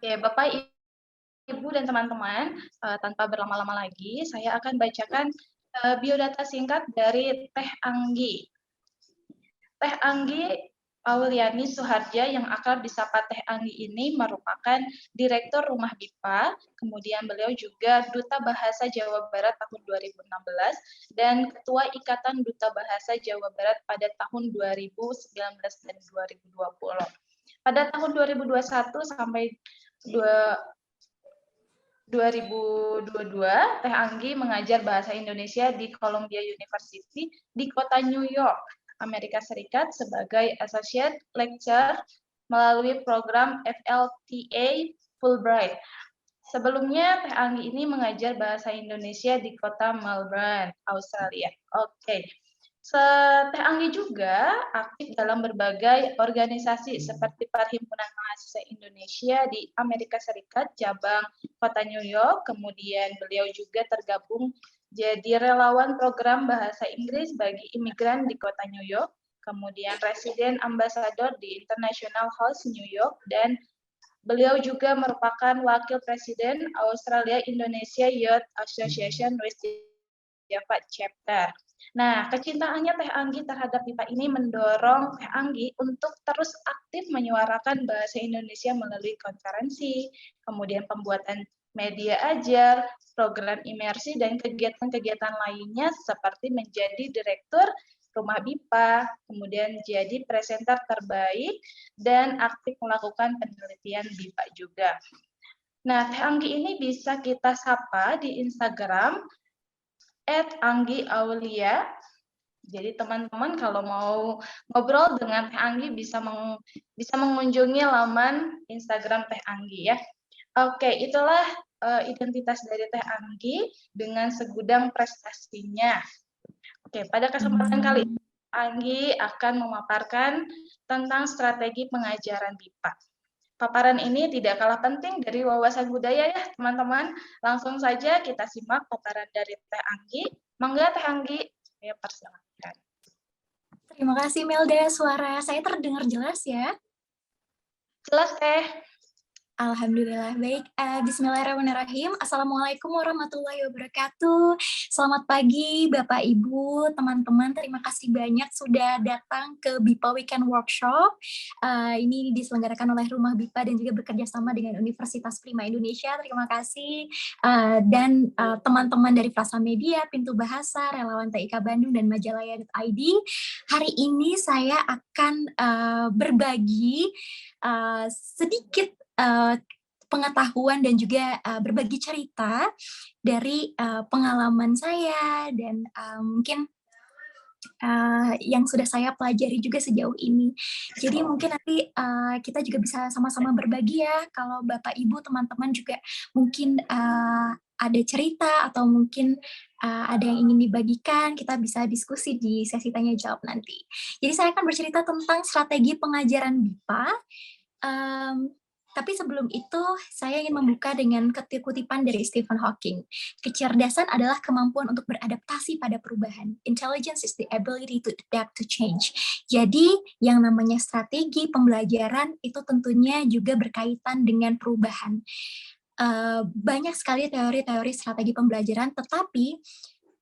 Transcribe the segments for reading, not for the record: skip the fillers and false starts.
Oke, Bapak, Ibu, dan teman-teman, tanpa berlama-lama lagi, saya akan bacakan biodata singkat dari Teh Anggi. Teh Anggi Auliani Suhardja yang akrab disapa Teh Anggi ini merupakan Direktur Rumah Dipa, kemudian beliau juga Duta Bahasa Jawa Barat tahun 2016 dan Ketua Ikatan Duta Bahasa Jawa Barat pada tahun 2019 dan 2020. Pada tahun 2021 sampai 2022, Teh Anggi mengajar bahasa Indonesia di Columbia University di kota New York, Amerika Serikat sebagai Associate Lecturer melalui program FLTA Fulbright. Sebelumnya, Teh Anggi ini mengajar bahasa Indonesia di kota Melbourne, Australia. Oke. Teh Anggi juga aktif dalam berbagai organisasi seperti Perhimpunan Mahasiswa Indonesia di Amerika Serikat, cabang kota New York, kemudian beliau juga tergabung jadi relawan program bahasa Inggris bagi imigran di kota New York, kemudian residen ambasador di International House New York, dan beliau juga merupakan wakil presiden Australia Indonesia Youth Association West Java Chapter. Nah, kecintaannya Teh Anggi terhadap BIPA ini mendorong Teh Anggi untuk terus aktif menyuarakan bahasa Indonesia melalui konferensi, kemudian pembuatan media ajar, program imersi, dan kegiatan-kegiatan lainnya seperti menjadi direktur Rumah BIPA, kemudian jadi presenter terbaik, dan aktif melakukan penelitian BIPA juga. Nah, Teh Anggi ini bisa kita sapa di Instagram @anggi_aulia. Jadi teman-teman kalau mau ngobrol dengan Teh Anggi bisa mengunjungi laman Instagram Teh Anggi ya. Oke, itulah identitas dari Teh Anggi dengan segudang prestasinya. Oke, pada kesempatan kali ini Anggi akan memaparkan tentang strategi pengajaran BIPA. Paparan ini tidak kalah penting dari wawasan budaya ya, teman-teman. Langsung saja kita simak paparan dari Teh Anggi. Mangga Teh Anggi, saya persilakan. Terima kasih Melda, suara saya terdengar jelas ya? Jelas Teh. Alhamdulillah, baik. Bismillahirrahmanirrahim. Assalamualaikum warahmatullahi wabarakatuh. Selamat pagi Bapak Ibu, teman-teman. Terima kasih banyak sudah datang ke BIPA Weekend Workshop. Ini diselenggarakan oleh Rumah BIPA dan juga bekerja sama dengan Universitas Prima Indonesia. Terima kasih. Dan teman-teman dari Frasa Media, Pintu Bahasa, Relawan TIK Bandung, dan Majalaya.id. Hari ini saya akan berbagi sedikit pengetahuan dan juga berbagi cerita dari pengalaman saya dan mungkin yang sudah saya pelajari juga sejauh ini. Jadi mungkin nanti kita juga bisa sama-sama berbagi ya, kalau Bapak Ibu teman-teman juga mungkin ada cerita atau mungkin ada yang ingin dibagikan, kita bisa diskusi di sesi tanya jawab nanti. Jadi saya akan bercerita tentang strategi pengajaran BIPA. Tapi sebelum itu, saya ingin membuka dengan kutipan dari Stephen Hawking. Kecerdasan adalah kemampuan untuk beradaptasi pada perubahan. Intelligence is the ability to adapt to change. Jadi, yang namanya strategi pembelajaran itu tentunya juga berkaitan dengan perubahan. Banyak sekali teori-teori strategi pembelajaran, tetapi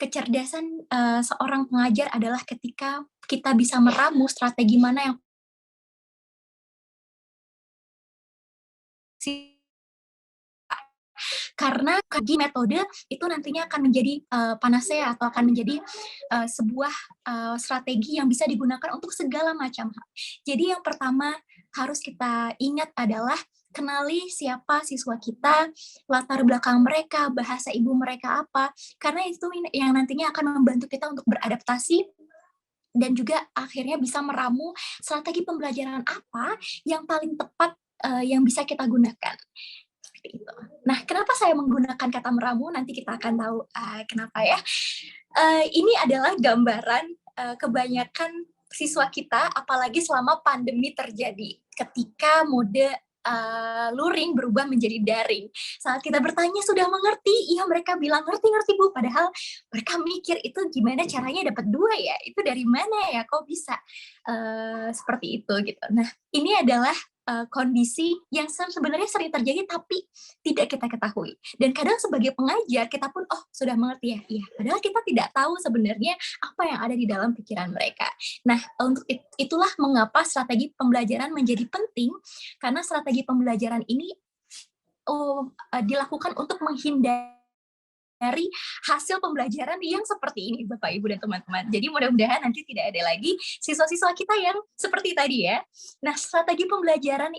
kecerdasan seorang pengajar adalah ketika kita bisa meramu strategi mana yang karena bagi metode itu nantinya akan menjadi panacea atau akan menjadi sebuah strategi yang bisa digunakan untuk segala macam hal. Jadi yang pertama harus kita ingat adalah kenali siapa siswa kita, latar belakang mereka, bahasa ibu mereka apa, karena itu yang nantinya akan membantu kita untuk beradaptasi dan juga akhirnya bisa meramu strategi pembelajaran apa yang paling tepat yang bisa kita gunakan. Itu. Nah, kenapa saya menggunakan kata meramu? Nanti kita akan tahu kenapa ya. Ini adalah gambaran kebanyakan siswa kita, apalagi selama pandemi terjadi. Ketika mode luring berubah menjadi daring. Saat kita bertanya sudah mengerti, iya mereka bilang ngerti Bu, padahal mereka mikir itu gimana caranya dapat 2 ya, itu dari mana ya, kok bisa seperti itu gitu. Nah, ini adalah kondisi yang sebenarnya sering terjadi tapi tidak kita ketahui. Dan kadang sebagai pengajar kita pun sudah mengerti ya, iya. Padahal kita tidak tahu sebenarnya apa yang ada di dalam pikiran mereka. Nah, untuk itulah mengapa strategi pembelajaran menjadi penting, karena strategi pembelajaran ini dilakukan untuk menghindari dari hasil pembelajaran yang seperti ini, Bapak, Ibu, dan teman-teman. Jadi mudah-mudahan nanti tidak ada lagi siswa-siswa kita yang seperti tadi ya. Nah, strategi pembelajaran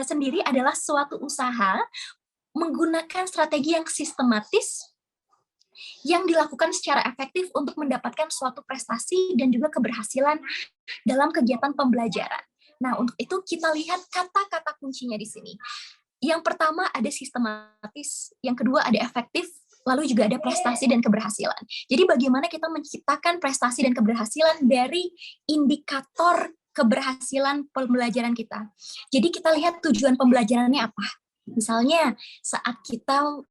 sendiri adalah suatu usaha menggunakan strategi yang sistematis yang dilakukan secara efektif untuk mendapatkan suatu prestasi dan juga keberhasilan dalam kegiatan pembelajaran. Nah, untuk itu kita lihat kata-kata kuncinya di sini. Yang pertama ada sistematis, yang kedua ada efektif, lalu juga ada prestasi dan keberhasilan. Jadi bagaimana kita menciptakan prestasi dan keberhasilan dari indikator keberhasilan pembelajaran kita. Jadi kita lihat tujuan pembelajarannya apa. Misalnya saat kita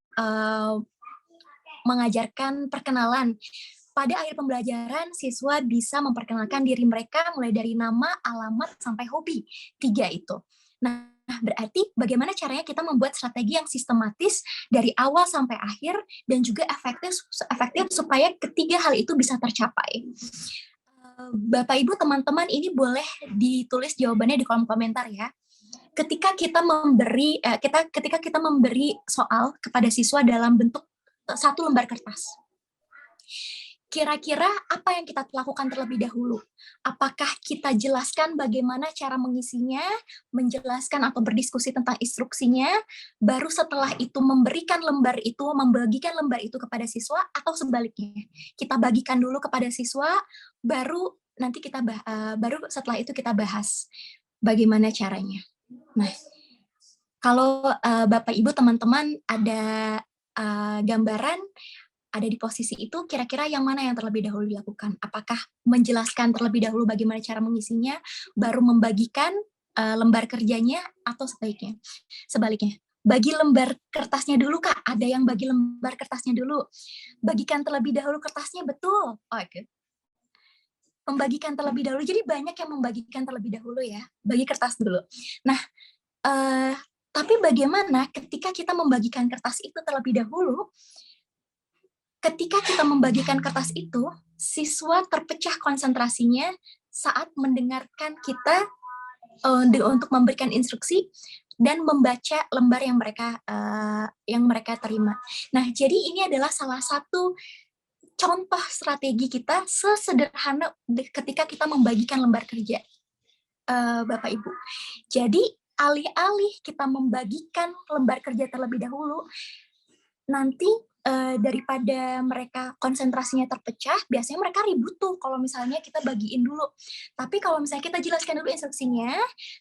mengajarkan perkenalan, pada akhir pembelajaran siswa bisa memperkenalkan diri mereka mulai dari nama, alamat, sampai hobi. 3 itu. Nah, berarti bagaimana caranya kita membuat strategi yang sistematis dari awal sampai akhir dan juga efektif supaya ketiga hal itu bisa tercapai. Bapak, Ibu, teman-teman, ini boleh ditulis jawabannya di kolom komentar ya. Ketika kita memberi soal kepada siswa dalam bentuk 1 lembar kertas, kira-kira apa yang kita lakukan terlebih dahulu? Apakah kita jelaskan bagaimana cara mengisinya, menjelaskan atau berdiskusi tentang instruksinya, baru setelah itu membagikan lembar itu kepada siswa, atau sebaliknya? Kita bagikan dulu kepada siswa, baru baru setelah itu kita bahas bagaimana caranya. Nah, kalau Bapak, Ibu, teman-teman ada gambaran ada di posisi itu, kira-kira yang mana yang terlebih dahulu dilakukan? Apakah menjelaskan terlebih dahulu bagaimana cara mengisinya, baru membagikan lembar kerjanya, atau sebaliknya? Sebaliknya. Bagi lembar kertasnya dulu, Kak. Ada yang bagi lembar kertasnya dulu. Bagikan terlebih dahulu kertasnya, betul. Oke. Membagikan terlebih dahulu. Jadi banyak yang membagikan terlebih dahulu ya. Bagi kertas dulu. Nah, tapi bagaimana ketika kita membagikan kertas itu terlebih dahulu, ketika kita membagikan kertas itu, siswa terpecah konsentrasinya saat mendengarkan kita untuk memberikan instruksi dan membaca lembar yang mereka terima. Nah, jadi ini adalah salah satu contoh strategi kita sesederhana ketika kita membagikan lembar kerja, Bapak, Ibu. Jadi, alih-alih kita membagikan lembar kerja terlebih dahulu, nanti daripada mereka konsentrasinya terpecah, biasanya mereka ribut tuh kalau misalnya kita bagiin dulu. Tapi kalau misalnya kita jelaskan dulu instruksinya,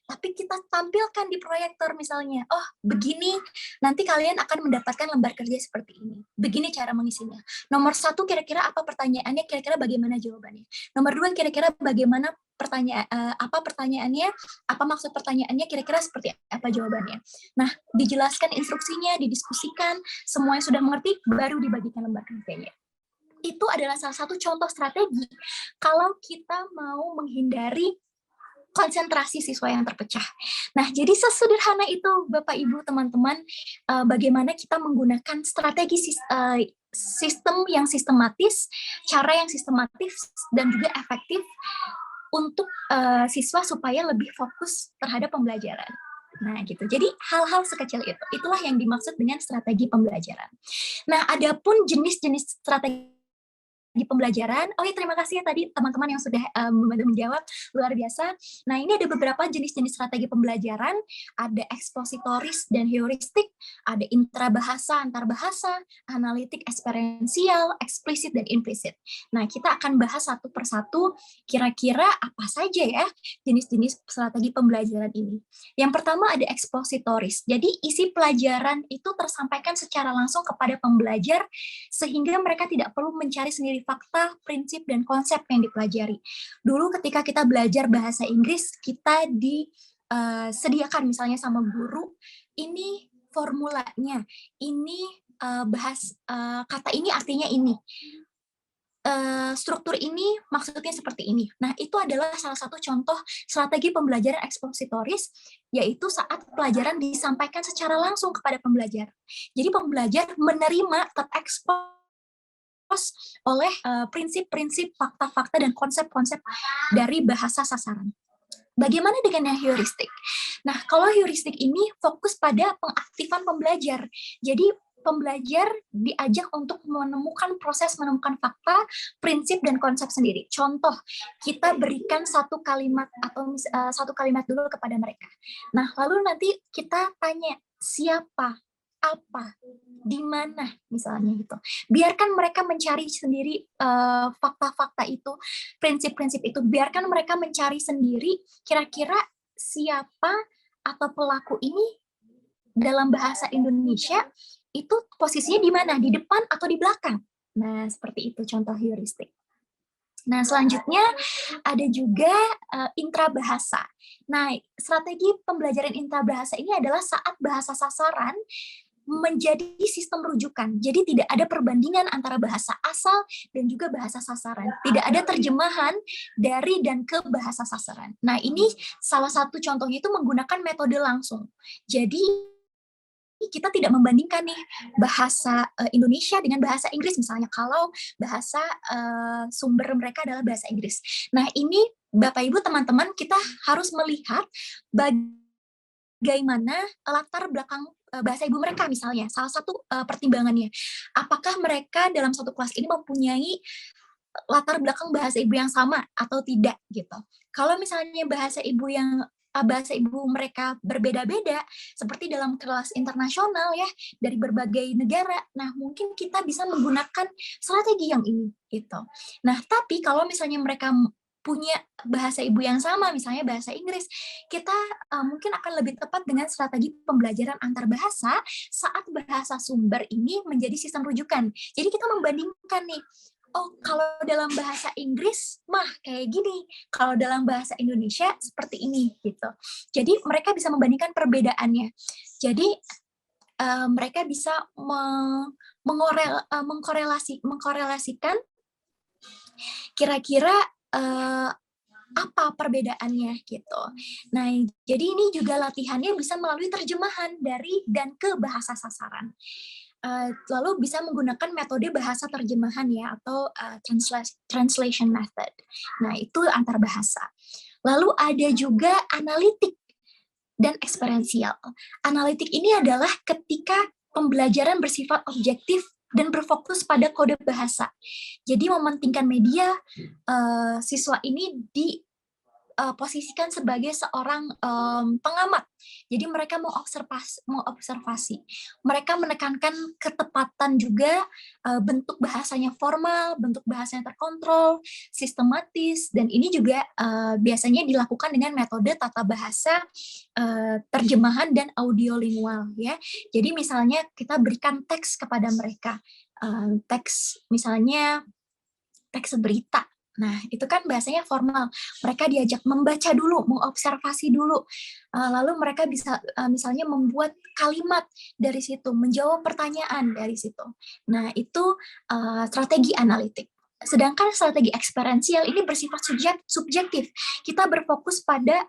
tapi kita tampilkan di proyektor misalnya, begini, nanti kalian akan mendapatkan lembar kerja seperti ini. Begini cara mengisinya. Nomor 1, kira-kira apa pertanyaannya, kira-kira bagaimana jawabannya. Nomor 2, kira-kira bagaimana pertanyaannya, apa maksud pertanyaannya, kira-kira seperti apa jawabannya. Nah, dijelaskan instruksinya, didiskusikan, semuanya sudah mengerti, baru dibagikan lembar kerjanya. Itu adalah salah satu contoh strategi kalau kita mau menghindari konsentrasi siswa yang terpecah. Nah, jadi sesederhana itu, Bapak, Ibu, teman-teman, bagaimana kita menggunakan strategi sistem yang sistematis, cara yang sistematis, dan juga efektif untuk siswa supaya lebih fokus terhadap pembelajaran. Nah, gitu. Jadi hal-hal sekecil itu, itulah yang dimaksud dengan strategi pembelajaran. Nah, adapun jenis-jenis strategi pembelajaran. Oh ya, terima kasih ya tadi teman-teman yang sudah membantu menjawab, luar biasa. Nah, ini ada beberapa jenis-jenis strategi pembelajaran, ada ekspositoris dan heuristik, ada intrabahasa, antarbahasa, analitik, eksperiensial, eksplisit, dan implisit. Nah, kita akan bahas satu persatu kira-kira apa saja ya jenis-jenis strategi pembelajaran ini. Yang pertama ada ekspositoris. Jadi isi pelajaran itu tersampaikan secara langsung kepada pembelajar sehingga mereka tidak perlu mencari sendiri fakta, prinsip, dan konsep yang dipelajari. Dulu ketika kita belajar bahasa Inggris, kita disediakan misalnya sama guru, ini formulanya, ini kata ini artinya ini. struktur ini maksudnya seperti ini. Nah, itu adalah salah satu contoh strategi pembelajaran ekspositoris, yaitu saat pelajaran disampaikan secara langsung kepada pembelajar. Jadi pembelajar menerima, terekspos oleh prinsip-prinsip, fakta-fakta, dan konsep-konsep dari bahasa sasaran. Bagaimana dengan yang heuristik? Nah, kalau heuristik ini fokus pada pengaktifan pembelajar. Jadi pembelajar diajak untuk menemukan fakta, prinsip, dan konsep sendiri. Contoh, kita berikan satu kalimat atau satu kalimat dulu kepada mereka. Nah, lalu nanti kita tanya siapa, apa, di mana, misalnya gitu. Biarkan mereka mencari sendiri fakta-fakta itu, prinsip-prinsip itu. Biarkan mereka mencari sendiri kira-kira siapa atau pelaku ini dalam bahasa Indonesia itu posisinya di mana, di depan atau di belakang. Nah, seperti itu contoh heuristik. Nah, selanjutnya ada juga intrabahasa. Nah, strategi pembelajaran intrabahasa ini adalah saat bahasa sasaran menjadi sistem rujukan. Jadi tidak ada perbandingan antara bahasa asal dan juga bahasa sasaran. Tidak ada terjemahan dari dan ke bahasa sasaran. Nah, ini salah satu contohnya itu menggunakan metode langsung. Jadi kita tidak membandingkan nih bahasa Indonesia dengan bahasa Inggris misalnya kalau bahasa sumber mereka adalah bahasa Inggris. Nah, ini Bapak Ibu teman-teman kita harus melihat bagaimana latar belakang bahasa ibu mereka misalnya. Salah satu pertimbangannya, apakah mereka dalam satu kelas ini mempunyai latar belakang bahasa ibu yang sama atau tidak gitu. Kalau misalnya bahasa ibu mereka berbeda-beda, seperti dalam kelas internasional ya, dari berbagai negara, nah mungkin kita bisa menggunakan strategi yang ini gitu. Nah, tapi kalau misalnya mereka punya bahasa ibu yang sama, misalnya bahasa Inggris, kita mungkin akan lebih tepat dengan strategi pembelajaran antar bahasa saat bahasa sumber ini menjadi sistem rujukan. Jadi kita membandingkan nih, oh kalau dalam bahasa Inggris mah kayak gini, kalau dalam bahasa Indonesia seperti ini gitu. Jadi mereka bisa membandingkan perbedaannya. Jadi mereka bisa mengkorelasikan kira-kira apa perbedaannya gitu. Nah, jadi ini juga latihannya bisa melalui terjemahan dari dan ke bahasa sasaran. Lalu bisa menggunakan metode bahasa terjemahan ya atau translation method. Nah, itu antar bahasa. Lalu ada juga analitik dan eksperensial. Analitik ini adalah ketika pembelajaran bersifat objektif dan berfokus pada kode bahasa. Jadi mementingkan media, siswa ini diposisikan sebagai seorang pengamat. Jadi mereka mengobservasi. Mereka menekankan ketepatan juga, bentuk bahasanya formal, bentuk bahasanya terkontrol, sistematis, dan ini juga biasanya dilakukan dengan metode tata bahasa, terjemahan dan audiolingual ya. Jadi misalnya kita berikan teks kepada mereka, teks misalnya teks berita. Nah, itu kan bahasanya formal. Mereka diajak membaca dulu, mengobservasi dulu. Lalu mereka bisa misalnya membuat kalimat dari situ, menjawab pertanyaan dari situ. Nah, itu strategi analitik. Sedangkan strategi eksperiensial ini bersifat subjektif. Kita berfokus pada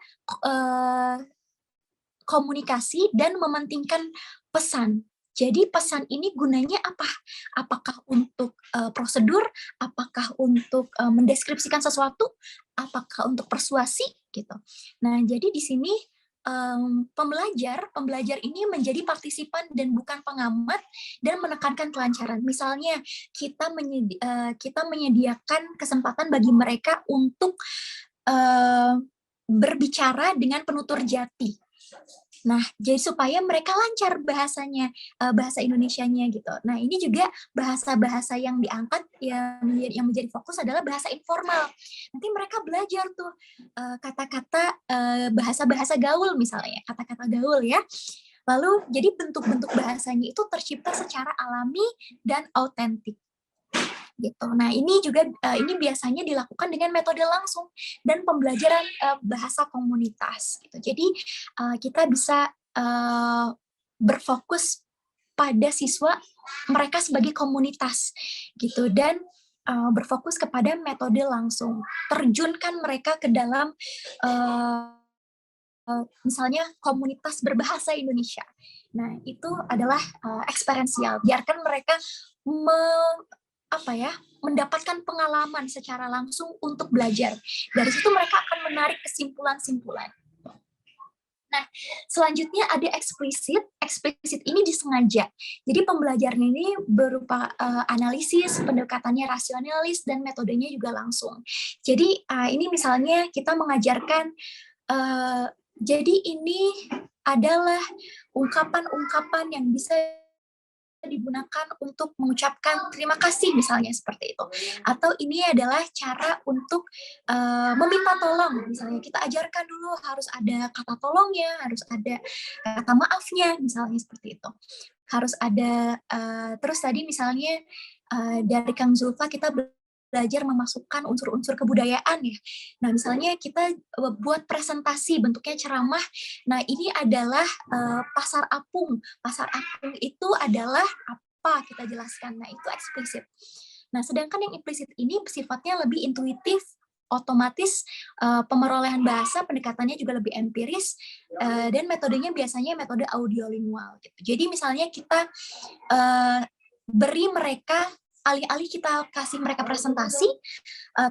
komunikasi dan mementingkan pesan. Jadi pesan ini gunanya apa? Apakah untuk prosedur? Apakah untuk mendeskripsikan sesuatu? Apakah untuk persuasi? Gitu. Nah, jadi di sini pembelajar ini menjadi partisipan dan bukan pengamat dan menekankan kelancaran. Misalnya kita menyediakan kesempatan bagi mereka untuk berbicara dengan penutur jati. Nah, jadi supaya mereka lancar bahasanya, bahasa Indonesianya gitu. Nah, ini juga bahasa-bahasa yang diangkat yang menjadi fokus adalah bahasa informal. Nanti mereka belajar tuh kata-kata bahasa-bahasa gaul misalnya, kata-kata gaul ya. Lalu jadi bentuk-bentuk bahasanya itu tercipta secara alami dan autentik. Gitu. Nah, ini juga ini biasanya dilakukan dengan metode langsung dan pembelajaran bahasa komunitas. Gitu. Jadi kita bisa berfokus pada siswa mereka sebagai komunitas gitu dan berfokus kepada metode langsung. Terjunkan mereka ke dalam misalnya komunitas berbahasa Indonesia. Nah, itu adalah eksperiensial. Biarkan mereka mendapatkan pengalaman secara langsung untuk belajar. Dari situ mereka akan menarik kesimpulan-simpulan. Nah, selanjutnya ada eksplisit. Eksplisit ini disengaja. Jadi pembelajaran ini berupa analisis, pendekatannya rasionalis, dan metodenya juga langsung. Jadi ini misalnya kita mengajarkan jadi ini adalah ungkapan-ungkapan yang bisa digunakan untuk mengucapkan terima kasih misalnya seperti itu. Atau ini adalah cara untuk meminta tolong. Misalnya kita ajarkan dulu harus ada kata tolongnya, harus ada kata maafnya misalnya seperti itu. Harus ada terus tadi misalnya dari Kang Zulfa kita belajar memasukkan unsur-unsur kebudayaan ya. Nah, misalnya kita buat presentasi bentuknya ceramah. Nah, ini adalah pasar apung. Pasar apung itu adalah apa kita jelaskan. Nah, itu eksplisit. Nah, sedangkan yang implisit ini sifatnya lebih intuitif, otomatis pemerolehan bahasa, pendekatannya juga lebih empiris, dan metodenya biasanya metode audiolingual. Gitu. Jadi misalnya kita beri mereka alih-alih kita kasih mereka presentasi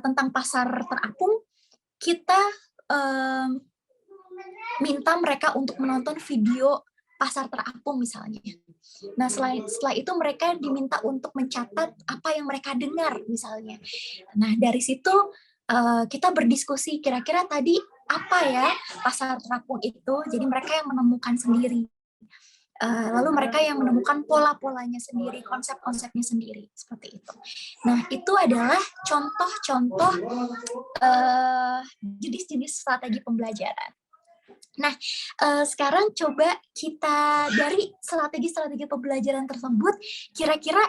tentang pasar terapung, kita minta mereka untuk menonton video pasar terapung misalnya. Nah, setelah itu mereka diminta untuk mencatat apa yang mereka dengar misalnya. Nah, dari situ kita berdiskusi kira-kira tadi apa ya pasar terapung itu, jadi mereka yang menemukan sendiri. Lalu mereka yang menemukan pola-polanya sendiri, konsep-konsepnya sendiri, seperti itu. Nah, itu adalah contoh-contoh jenis-jenis strategi pembelajaran. Nah, sekarang coba kita dari strategi-strategi pembelajaran tersebut, kira-kira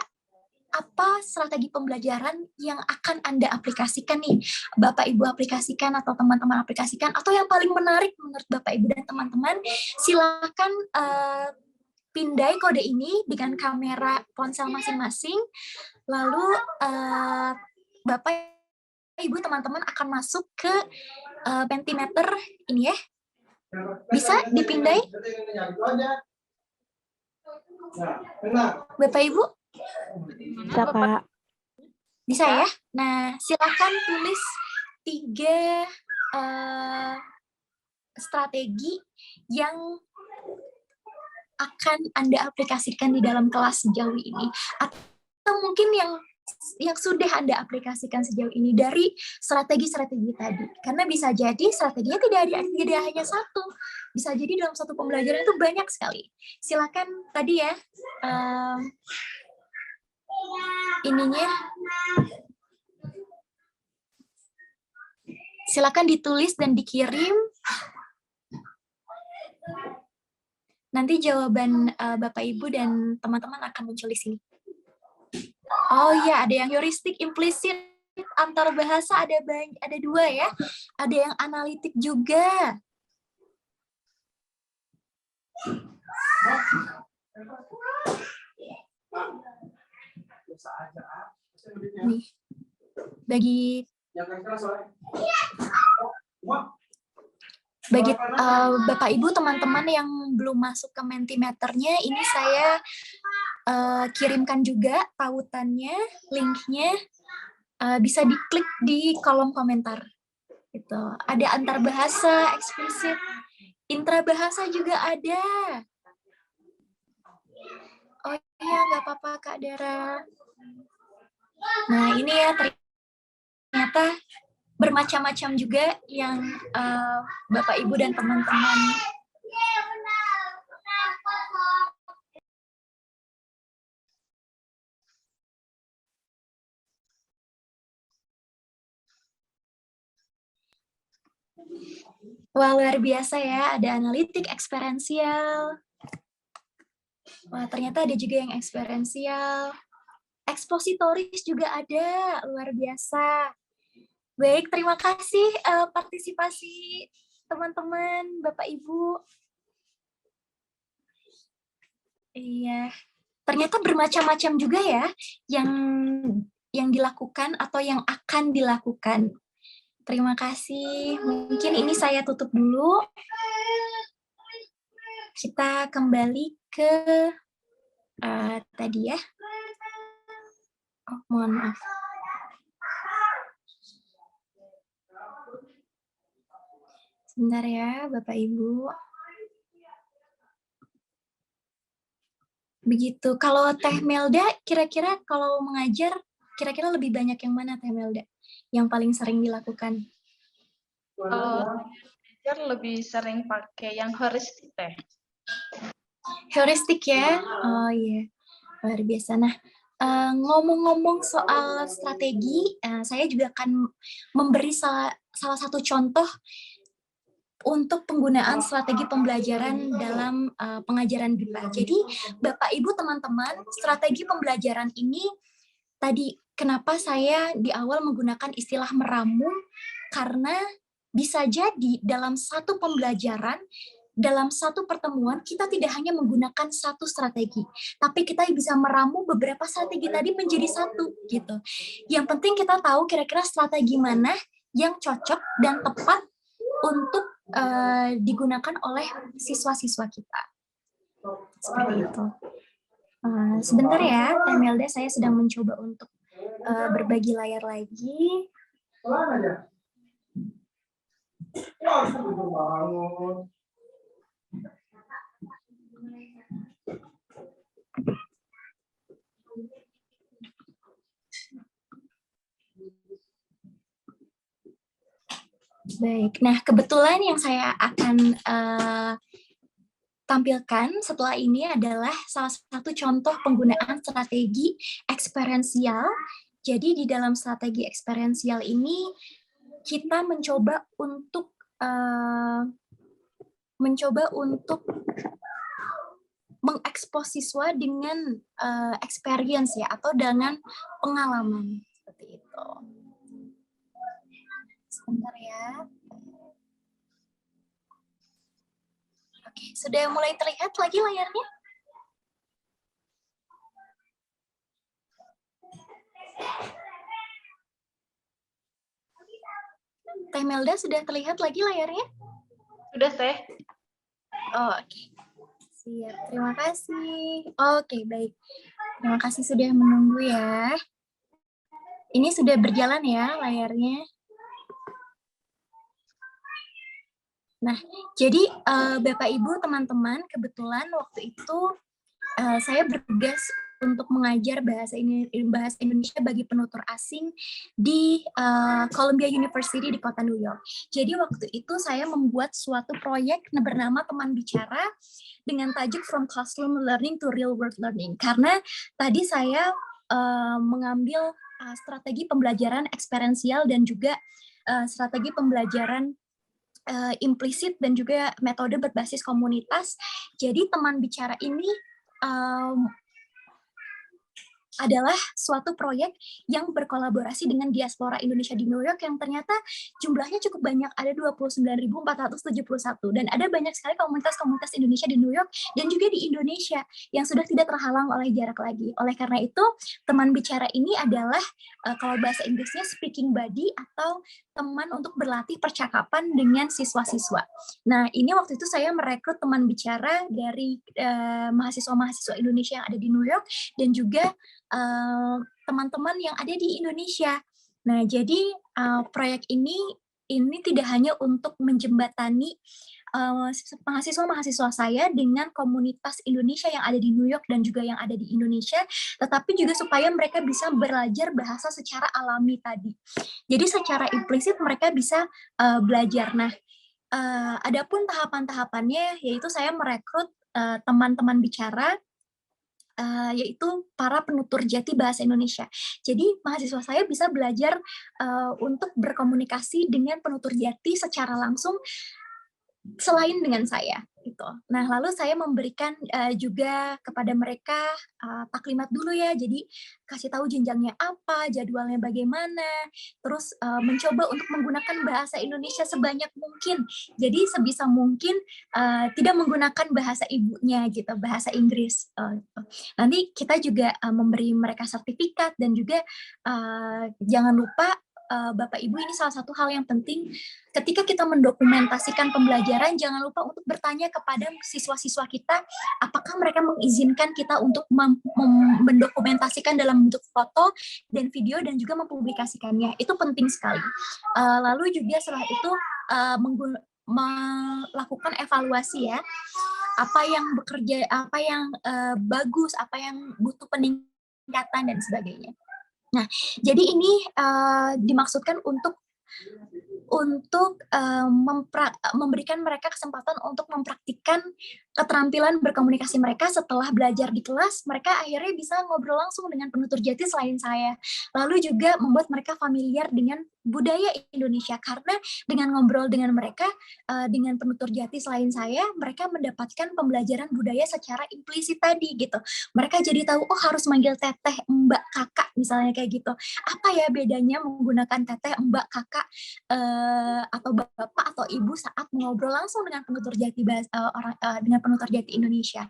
apa strategi pembelajaran yang akan Anda aplikasikan nih, Bapak Ibu aplikasikan atau teman-teman aplikasikan, atau yang paling menarik menurut Bapak Ibu dan teman-teman, silakan pindai kode ini dengan kamera ponsel masing-masing, lalu Bapak, Ibu, teman-teman akan masuk ke Mentimeter ini ya. Bisa dipindai? Bapak, Ibu? Bisa, Kak. Bisa ya? Nah, silakan tulis 3 strategi yang akan Anda aplikasikan di dalam kelas sejauh ini, atau mungkin yang sudah Anda aplikasikan sejauh ini dari strategi-strategi tadi. Karena bisa jadi strateginya tidak hanya satu, bisa jadi dalam satu pembelajaran itu banyak sekali. Silakan tadi ya, ininya, silakan ditulis dan dikirim. Nanti jawaban Bapak Ibu dan teman-teman akan muncul di sini. Oh iya, ada yang heuristik, implisit, antar bahasa ada 2 ya. Ada yang analitik juga. Nih. Bagi Bapak Ibu teman-teman yang belum masuk ke Mentimeternya, ini saya kirimkan juga tautannya, linknya, bisa diklik di kolom komentar. Gitu. Ada antar bahasa, eksplisit, intrabahasa juga ada. Oh iya, nggak apa-apa Kak Dara. Nah ini ya ternyata bermacam-macam juga yang Bapak Ibu dan teman-teman wah, luar biasa ya, ada analitik, eksperiensial. Wah, ternyata ada juga yang eksperiensial. Ekspositoris juga ada, luar biasa. Baik, terima kasih partisipasi teman-teman, Bapak Ibu. Iya, ternyata bermacam-macam juga ya yang yang dilakukan atau yang akan dilakukan. Terima kasih. Mungkin ini saya tutup dulu. Kita kembali ke tadi ya. Oh, mohon maaf. Sebentar ya, Bapak Ibu. Begitu. Kalau Teh Melda, kira-kira kalau mengajar, kira-kira lebih banyak yang mana Teh Melda? Yang paling sering dilakukan? Kalau mengajar lebih sering pakai yang heuristik Teh. Heuristik ya? Oh iya, luar biasa. Nah, ngomong-ngomong soal strategi, saya juga akan memberi salah satu contoh untuk penggunaan strategi pembelajaran dalam pengajaran BIPA. Jadi, Bapak Ibu teman-teman, strategi pembelajaran ini tadi kenapa saya di awal menggunakan istilah meramu, karena bisa jadi dalam satu pembelajaran, dalam satu pertemuan, kita tidak hanya menggunakan satu strategi, tapi kita bisa meramu beberapa strategi tadi menjadi satu, gitu. Yang penting kita tahu kira-kira strategi mana yang cocok dan tepat untuk digunakan oleh siswa-siswa kita. Seperti itu. Sebentar ya, Teh Melda, saya sedang mencoba untuk berbagi layar lagi. Baik, nah kebetulan yang saya akan tampilkan setelah ini adalah salah satu contoh penggunaan strategi eksperiensial. Jadi di dalam strategi eksperiensial ini kita mencoba untuk mengekspos siswa dengan experience ya, atau dengan pengalaman seperti itu. Sebentar ya. Oke, sudah mulai terlihat lagi layarnya? Teh Melda, sudah terlihat lagi layarnya? Sudah Teh. Oh, oke. Siap, terima kasih. Oke, baik. Terima kasih sudah menunggu ya. Ini sudah berjalan ya layarnya. Nah, jadi Bapak Ibu teman-teman, kebetulan waktu itu saya bertugas untuk mengajar bahasa Indonesia bagi penutur asing di Columbia University di kota New York. Jadi waktu itu saya membuat suatu proyek bernama Teman Bicara dengan tajuk From Classroom Learning to Real World Learning. Karena tadi saya mengambil strategi pembelajaran eksperiensial dan juga strategi pembelajaran implisit dan juga metode berbasis komunitas. Jadi teman bicara ini adalah suatu proyek yang berkolaborasi dengan diaspora Indonesia di New York yang ternyata jumlahnya cukup banyak, ada 29.471, dan ada banyak sekali komunitas-komunitas Indonesia di New York dan juga di Indonesia yang sudah tidak terhalang oleh jarak lagi. Oleh karena itu, teman bicara ini adalah kalau bahasa Inggrisnya speaking buddy atau teman untuk berlatih percakapan dengan siswa-siswa. Nah, ini waktu itu saya merekrut teman bicara dari mahasiswa-mahasiswa Indonesia yang ada di New York dan juga teman-teman yang ada di Indonesia. Nah, jadi proyek ini tidak hanya untuk menjembatani mahasiswa-mahasiswa saya dengan komunitas Indonesia yang ada di New York dan juga yang ada di Indonesia, tetapi juga supaya mereka bisa belajar bahasa secara alami tadi. Jadi secara implisit mereka bisa belajar. Nah, adapun tahapan-tahapannya, yaitu saya merekrut teman-teman bicara, yaitu para penutur jati bahasa Indonesia. Jadi mahasiswa saya bisa belajar untuk berkomunikasi dengan penutur jati secara langsung selain dengan saya. Gitu. Nah, lalu saya memberikan juga kepada mereka taklimat dulu ya. Jadi kasih tahu jenjangnya apa, jadwalnya bagaimana, terus mencoba untuk menggunakan bahasa Indonesia sebanyak mungkin. Jadi sebisa mungkin tidak menggunakan bahasa ibunya gitu, bahasa Inggris. Nanti kita juga memberi mereka sertifikat dan juga jangan lupa Bapak Ibu, ini salah satu hal yang penting ketika kita mendokumentasikan pembelajaran, jangan lupa untuk bertanya kepada siswa-siswa kita apakah mereka mengizinkan kita untuk mendokumentasikan dalam bentuk foto dan video dan juga mempublikasikannya. Itu penting sekali. Lalu juga setelah itu melakukan evaluasi ya, apa yang bekerja, apa yang bagus, apa yang butuh peningkatan dan sebagainya. Nah, jadi ini dimaksudkan untuk memberikan mereka kesempatan untuk mempraktikkan keterampilan berkomunikasi mereka setelah belajar di kelas. Mereka akhirnya bisa ngobrol langsung dengan penutur jati selain saya. Lalu juga membuat mereka familiar dengan budaya Indonesia, karena dengan ngobrol dengan mereka, dengan penutur jati selain saya, mereka mendapatkan pembelajaran budaya secara implisit tadi gitu. Mereka jadi tahu, oh harus manggil teteh, mbak, kakak, misalnya kayak gitu. Apa ya bedanya menggunakan teteh, mbak, kakak, atau bapak atau ibu saat mengobrol langsung dengan penutur jati dengan penutur jati Indonesia.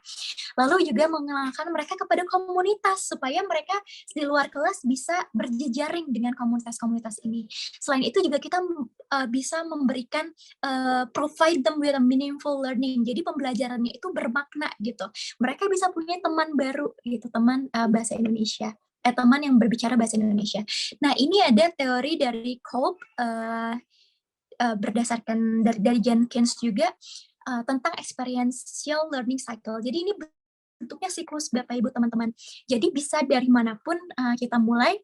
Lalu juga mengenalkan mereka kepada komunitas supaya mereka di luar kelas bisa berjejaring dengan komunitas-komunitas ini. Selain itu juga kita bisa memberikan provide them with a meaningful learning. Jadi pembelajarannya itu bermakna gitu. Mereka bisa punya teman baru gitu, teman bahasa Indonesia. Teman yang berbicara bahasa Indonesia. Nah, ini ada teori dari Kolb berdasarkan dari Jenkins juga tentang experiential learning cycle. Jadi ini bentuknya siklus Bapak Ibu teman-teman. Jadi bisa dari manapun kita mulai.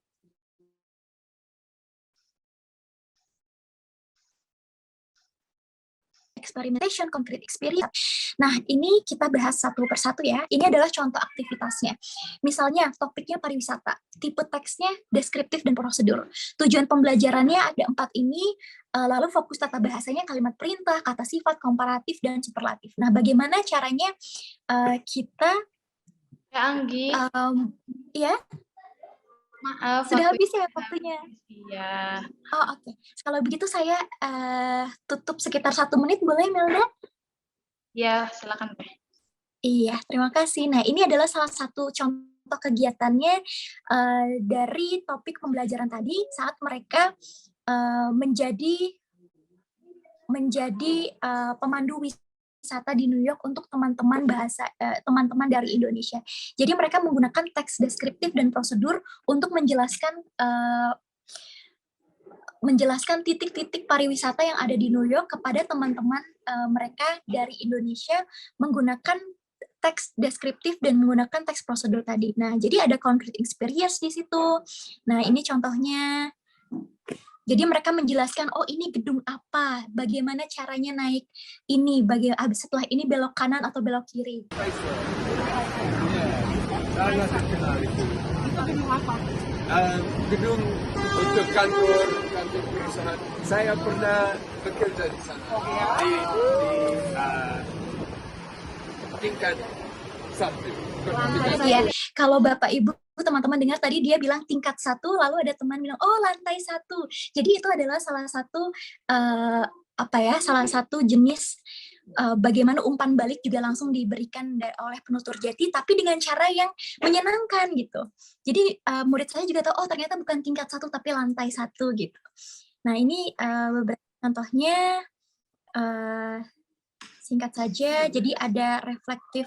Experimentation, concrete experience. Nah, ini kita bahas satu persatu ya. Ini adalah contoh aktivitasnya. Misalnya, topiknya pariwisata. Tipe teksnya deskriptif dan prosedur. Tujuan pembelajarannya ada 4 ini, lalu fokus tata bahasanya kalimat perintah, kata sifat, komparatif, dan superlatif. Nah, bagaimana caranya kita... Ya, Anggi. Ya? Maaf. Sudah habis ya waktunya? Iya. Oh, oke. Kalau begitu saya tutup sekitar 1 menit, boleh Melda? Ya, silakan. Iya, terima kasih. Nah, ini adalah salah satu contoh kegiatannya dari topik pembelajaran tadi saat mereka menjadi pemandu wisata di New York untuk teman-teman teman-teman dari Indonesia. Jadi mereka menggunakan teks deskriptif dan prosedur untuk menjelaskan titik-titik pariwisata yang ada di New York kepada teman-teman mereka dari Indonesia menggunakan teks deskriptif dan menggunakan teks prosedur tadi. Nah, jadi ada concrete experience di situ. Nah, ini contohnya. Jadi mereka menjelaskan, oh ini gedung apa, bagaimana caranya naik ini, setelah ini belok kanan atau belok kiri. Gedung untuk kantor perusahaan. Saya pernah bekerja di sana di tingkat 1. Ya, kalau Bapak Ibu teman-teman dengar tadi dia bilang tingkat 1, lalu ada teman bilang oh lantai 1. Jadi itu adalah salah satu jenis bagaimana umpan balik juga langsung diberikan oleh penutur jati, tapi dengan cara yang menyenangkan gitu. Jadi murid saya juga tahu, oh ternyata bukan tingkat 1 tapi lantai 1 gitu. Nah ini beberapa contohnya. Singkat saja, jadi ada reflective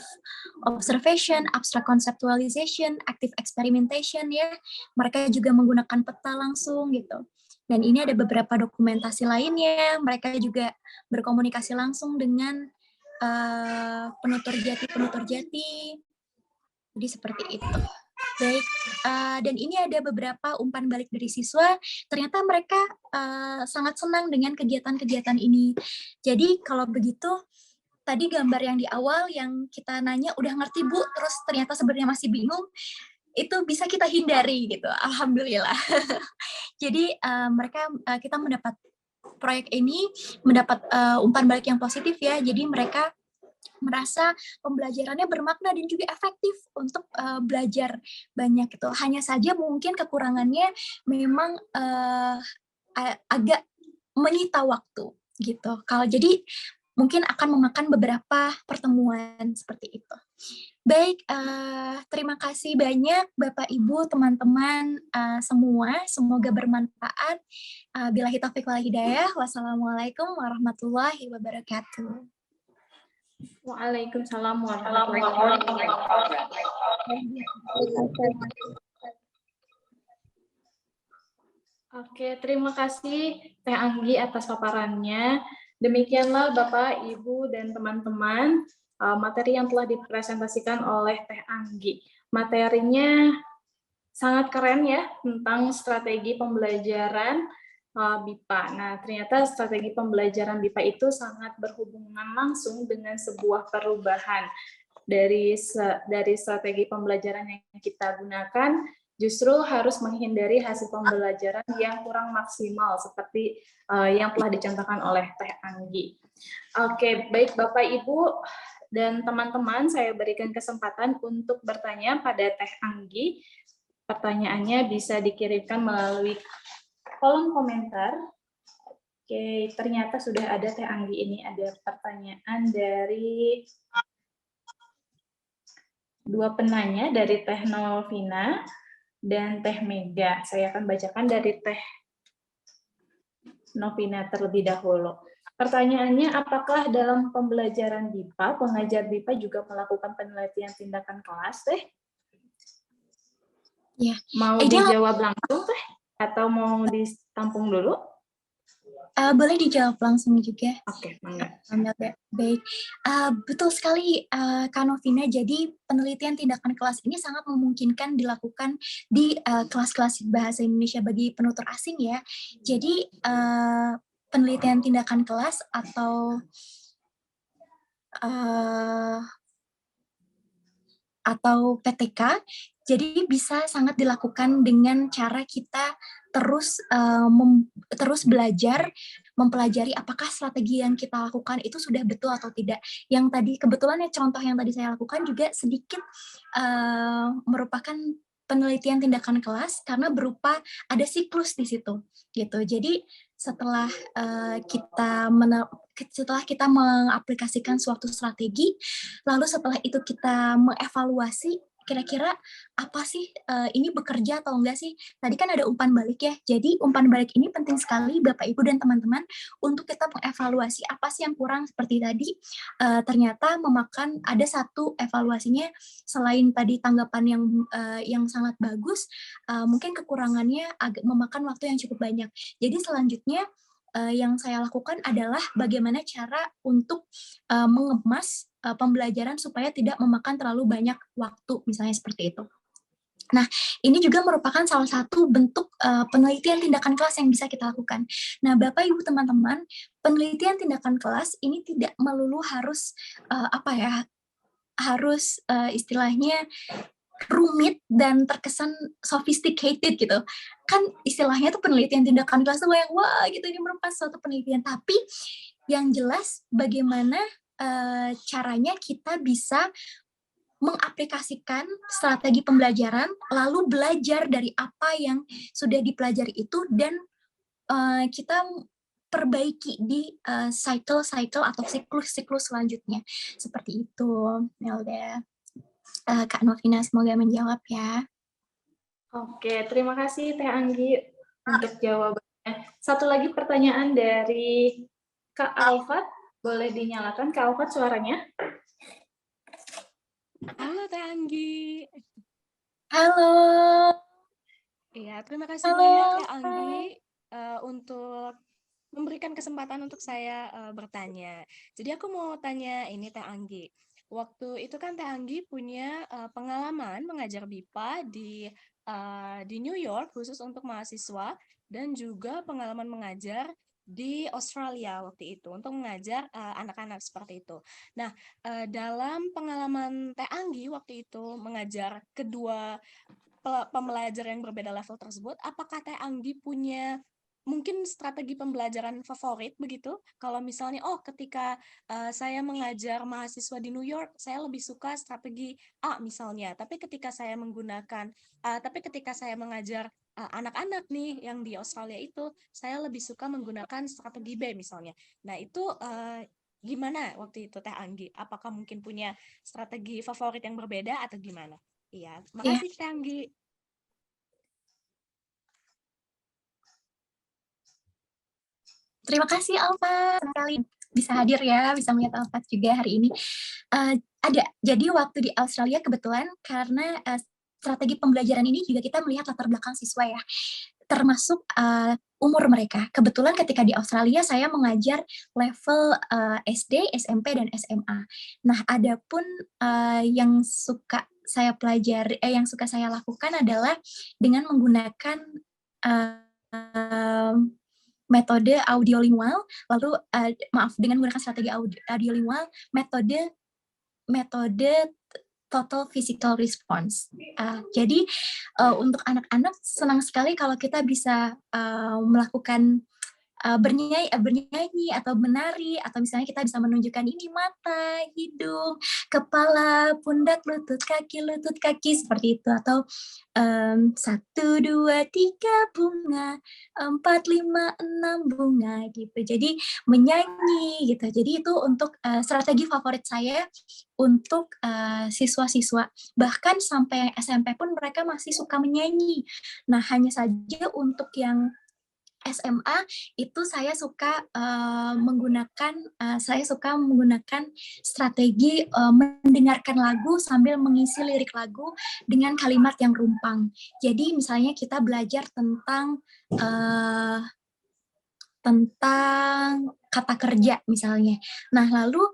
observation, abstract conceptualization, active experimentation ya. Mereka juga menggunakan peta langsung gitu. Dan ini ada beberapa dokumentasi lainnya. Mereka juga berkomunikasi langsung dengan penutur jati. Jadi seperti itu. Baik, dan ini ada beberapa umpan balik dari siswa. Ternyata mereka sangat senang dengan kegiatan-kegiatan ini. Jadi kalau begitu, tadi gambar yang di awal yang kita nanya udah ngerti Bu, terus ternyata sebenarnya masih bingung, itu bisa kita hindari gitu, alhamdulillah. Jadi kita mendapat proyek ini mendapat umpan balik yang positif ya. Jadi mereka merasa pembelajarannya bermakna dan juga efektif untuk belajar banyak gitu. Hanya saja mungkin kekurangannya memang agak menyita waktu gitu. Kalau jadi mungkin akan memakan beberapa pertemuan seperti itu. Baik, terima kasih banyak Bapak Ibu, teman-teman semua. Semoga bermanfaat. Billahi taufiq wal hidayah. Wassalamualaikum warahmatullahi wabarakatuh. Waalaikumsalam warahmatullahi wabarakatuh. Oke, terima kasih Teh Anggi atas paparannya. Demikianlah Bapak, Ibu, dan teman-teman materi yang telah dipresentasikan oleh Teh Anggi. Materinya sangat keren ya, tentang strategi pembelajaran BIPA. Nah, ternyata strategi pembelajaran BIPA itu sangat berhubungan langsung dengan sebuah perubahan dari strategi pembelajaran yang kita gunakan. Justru harus menghindari hasil pembelajaran yang kurang maksimal seperti yang telah dicontohkan oleh Teh Anggi. Oke, baik Bapak Ibu dan teman-teman, saya berikan kesempatan untuk bertanya pada Teh Anggi. Pertanyaannya bisa dikirimkan melalui kolom komentar. Oke, ternyata sudah ada Teh Anggi ini. Ada pertanyaan dari dua penanya, dari Teh Novina dan Teh Mega. Saya akan bacakan dari Teh Novina terlebih dahulu. Pertanyaannya, apakah dalam pembelajaran BIPA, pengajar BIPA juga melakukan penelitian tindakan kelas, Teh? Ya. Mau dijawab langsung, Teh? Atau mau ditampung dulu? Boleh dijawab langsung juga. Oke, mangga. Baik, betul sekali Kak Novina. Jadi penelitian tindakan kelas ini sangat memungkinkan dilakukan di kelas-kelas bahasa Indonesia bagi penutur asing ya. Jadi penelitian tindakan kelas atau PTK, jadi bisa sangat dilakukan dengan cara kita terus belajar, mempelajari apakah strategi yang kita lakukan itu sudah betul atau tidak. Yang tadi kebetulan ya contoh yang tadi saya lakukan juga sedikit merupakan penelitian tindakan kelas karena berupa ada siklus di situ gitu. Jadi setelah kita mengaplikasikan suatu strategi, lalu setelah itu kita mengevaluasi kira-kira apa sih ini bekerja atau enggak sih. Tadi kan ada umpan balik ya, jadi umpan balik ini penting sekali Bapak Ibu dan teman-teman untuk kita mengevaluasi apa sih yang kurang. Seperti tadi ternyata memakan ada satu evaluasinya, selain tadi tanggapan yang sangat bagus, mungkin kekurangannya agak memakan waktu yang cukup banyak. Jadi selanjutnya yang saya lakukan adalah bagaimana cara untuk mengemas pembelajaran supaya tidak memakan terlalu banyak waktu, misalnya seperti itu. Nah, ini juga merupakan salah satu bentuk penelitian tindakan kelas yang bisa kita lakukan. Nah, Bapak Ibu teman-teman, penelitian tindakan kelas ini tidak melulu harus istilahnya rumit dan terkesan sophisticated gitu. Kan istilahnya tuh penelitian tindakan kelas tuh yang wah gitu, ini merupakan suatu penelitian. Tapi yang jelas bagaimana caranya kita bisa mengaplikasikan strategi pembelajaran, lalu belajar dari apa yang sudah dipelajari itu, dan kita perbaiki di cycle atau siklus selanjutnya. Seperti itu, Melda. Kak Novina, semoga menjawab ya. Oke, terima kasih Teh Anggi untuk jawabannya. Satu lagi pertanyaan dari Kak Alfat. Boleh dinyalakan Kak Alfat suaranya? Halo Teh Anggi. Halo. Iya, terima kasih banyak Teh Anggi untuk memberikan kesempatan untuk saya bertanya. Jadi aku mau tanya ini Teh Anggi. Waktu itu kan Teh Anggi punya pengalaman mengajar BIPA di New York khusus untuk mahasiswa, dan juga pengalaman mengajar di Australia waktu itu untuk mengajar anak-anak seperti itu. Nah, dalam pengalaman Teh Anggi waktu itu mengajar kedua pembelajar yang berbeda level tersebut, apakah Teh Anggi punya mungkin strategi pembelajaran favorit begitu? Kalau misalnya, ketika saya mengajar mahasiswa di New York, saya lebih suka strategi A misalnya. Tapi ketika saya mengajar anak-anak nih yang di Australia itu, saya lebih suka menggunakan strategi B misalnya. Nah itu gimana waktu itu Teh Anggi? Apakah mungkin punya strategi favorit yang berbeda atau gimana? Iya, makasih Teh Anggi. Terima kasih Alfa, senang sekali bisa hadir ya, bisa melihat Alfa juga hari ini. Ada, jadi waktu di Australia kebetulan karena strategi pembelajaran ini juga kita melihat latar belakang siswa ya, termasuk umur mereka. Kebetulan ketika di Australia saya mengajar level SD, SMP, dan SMA. Nah, adapun yang suka saya pelajari, yang suka saya lakukan adalah dengan menggunakan metode audiolingual, lalu dengan menggunakan strategi audiolingual, metode total physical response. Jadi untuk anak-anak senang sekali kalau kita bisa melakukan bernyanyi atau menari, atau misalnya kita bisa menunjukkan ini mata, hidung, kepala, pundak, lutut kaki, seperti itu. Atau 1, 2, 3 bunga, 4, 5, 6 bunga gitu. Jadi menyanyi gitu. Jadi itu untuk strategi favorit saya untuk siswa-siswa. Bahkan sampai SMP pun mereka masih suka menyanyi. Nah, hanya saja untuk yang SMA itu saya suka menggunakan strategi mendengarkan lagu sambil mengisi lirik lagu dengan kalimat yang rumpang. Jadi misalnya kita belajar tentang kata kerja misalnya. Nah, lalu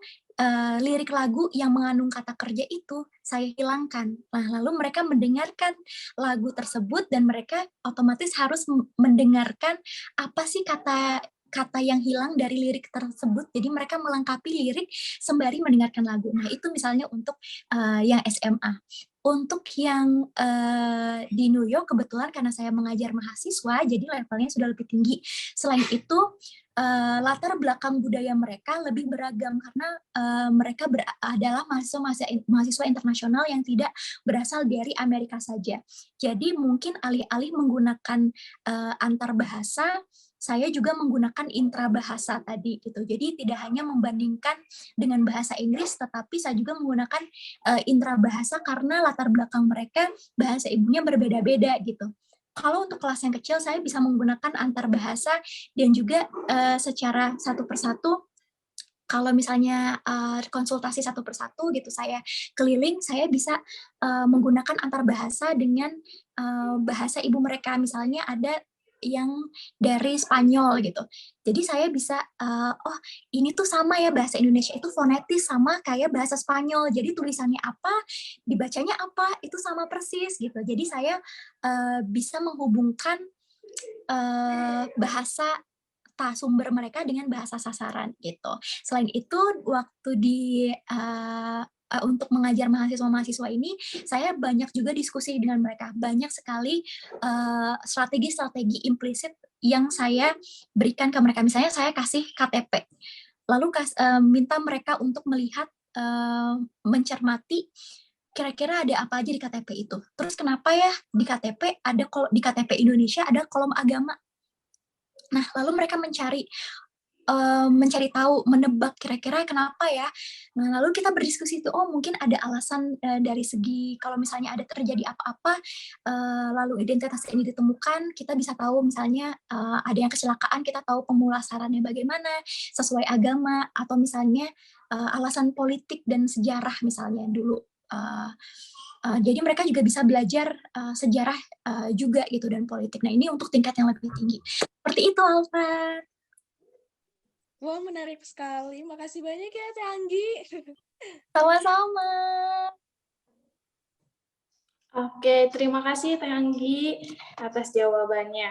lirik lagu yang mengandung kata kerja itu saya hilangkan. Nah, lalu mereka mendengarkan lagu tersebut dan mereka otomatis harus mendengarkan apa sih kata yang hilang dari lirik tersebut. Jadi mereka melengkapi lirik sembari mendengarkan lagu. Nah, itu misalnya untuk yang SMA. Untuk yang di New York kebetulan karena saya mengajar mahasiswa, jadi levelnya sudah lebih tinggi. Selain itu, latar belakang budaya mereka lebih beragam karena mereka adalah mahasiswa internasional yang tidak berasal dari Amerika saja. Jadi mungkin alih-alih menggunakan antar bahasa, saya juga menggunakan intrabahasa tadi gitu. Jadi tidak hanya membandingkan dengan bahasa Inggris, tetapi saya juga menggunakan intrabahasa karena latar belakang mereka bahasa ibunya berbeda-beda gitu. Kalau untuk kelas yang kecil, saya bisa menggunakan antar bahasa dan juga secara satu persatu. Kalau misalnya konsultasi satu persatu gitu, saya keliling, saya bisa menggunakan antar bahasa dengan bahasa ibu mereka. Misalnya ada yang dari Spanyol gitu. Jadi saya bisa, ini tuh sama ya bahasa Indonesia itu fonetis sama kayak bahasa Spanyol. Jadi tulisannya apa, dibacanya apa, itu sama persis gitu. Jadi saya bisa menghubungkan bahasa sumber mereka dengan bahasa sasaran gitu. Selain itu, waktu untuk mengajar mahasiswa-mahasiswa ini, saya banyak juga diskusi dengan mereka. Banyak sekali strategi-strategi implisit yang saya berikan ke mereka. Misalnya saya kasih KTP, lalu minta mereka untuk melihat, mencermati kira-kira ada apa aja di KTP itu. Terus kenapa ya di KTP Indonesia ada kolom agama. Nah, lalu mereka mencari tahu, menebak kira-kira kenapa ya. Nah, lalu kita berdiskusi itu, mungkin ada alasan dari segi kalau misalnya ada terjadi apa-apa, lalu identitas ini ditemukan, kita bisa tahu misalnya ada yang kecelakaan, kita tahu pemulasarannya bagaimana, sesuai agama, atau misalnya alasan politik dan sejarah misalnya dulu. Jadi mereka juga bisa belajar sejarah juga gitu dan politik. Nah, ini untuk tingkat yang lebih tinggi. Seperti itu, Alfa. Wah, menarik sekali. Makasih banyak ya, Teh Anggi. Sama-sama. Oke, terima kasih Teh Anggi atas jawabannya.